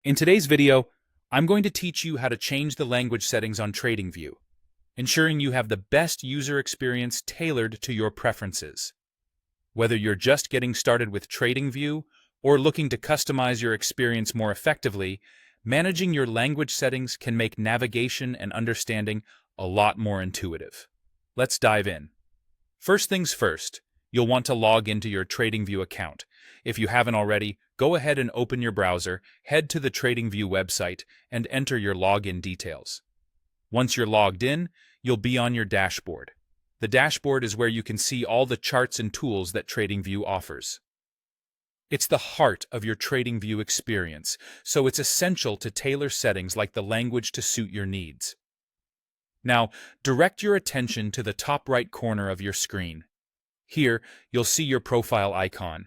In today's video, I'm going to teach you how to change the language settings on Tradingview, ensuring you have the best user experience tailored to your preferences. Whether you're just getting started with Tradingview or looking to customize your experience more effectively, managing your language settings can make navigation and understanding a lot more intuitive. Let's dive in. First things first, you'll want to log into your Tradingview account. If you haven't already, go ahead and open your browser, head to the Tradingview website, and enter your login details. Once you're logged in, you'll be on your dashboard. The dashboard is where you can see all the charts and tools that Tradingview offers. It's the heart of your Tradingview experience, so it's essential to tailor settings like the language to suit your needs. Now, direct your attention to the top right corner of your screen. Here, you'll see your profile icon.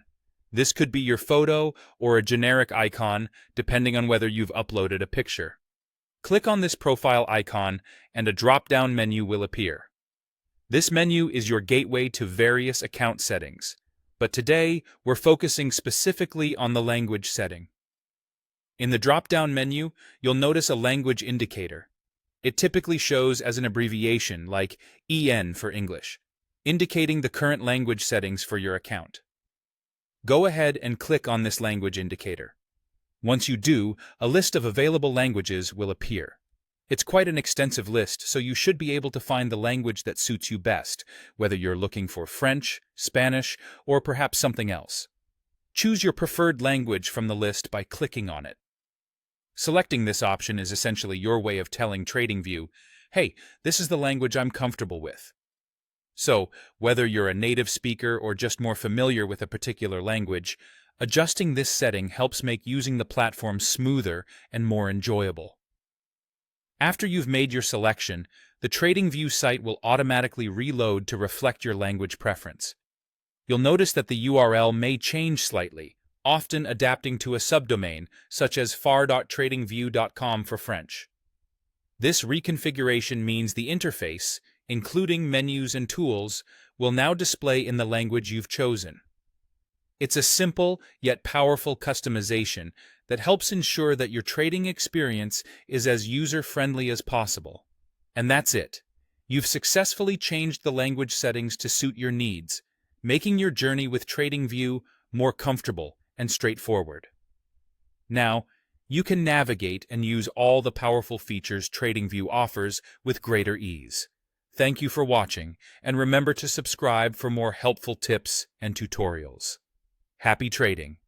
This could be your photo or a generic icon, depending on whether you've uploaded a picture. Click on this profile icon and a drop-down menu will appear. This menu is your gateway to various account settings, but today we're focusing specifically on the language setting. In the drop-down menu, you'll notice a language indicator. It typically shows as an abbreviation like EN for English, indicating the current language settings for your account. Go ahead and click on this language indicator. Once you do, a list of available languages will appear. It's quite an extensive list, so you should be able to find the language that suits you best, whether you're looking for French, Spanish, or perhaps something else. Choose your preferred language from the list by clicking on it. Selecting this option is essentially your way of telling Tradingview, hey, this is the language I'm comfortable with. So, whether you're a native speaker or just more familiar with a particular language, adjusting this setting helps make using the platform smoother and more enjoyable. After you've made your selection, the Tradingview site will automatically reload to reflect your language preference. You'll notice that the URL may change slightly, often adapting to a subdomain, such as far.tradingview.com for French. This reconfiguration means the interface, including menus and tools, will now display in the language you've chosen. It's a simple yet powerful customization that helps ensure that your trading experience is as user-friendly as possible. And that's it. You've successfully changed the language settings to suit your needs, making your journey with Tradingview more comfortable and straightforward. Now, you can navigate and use all the powerful features Tradingview offers with greater ease. Thank you for watching, and remember to subscribe for more helpful tips and tutorials. Happy trading!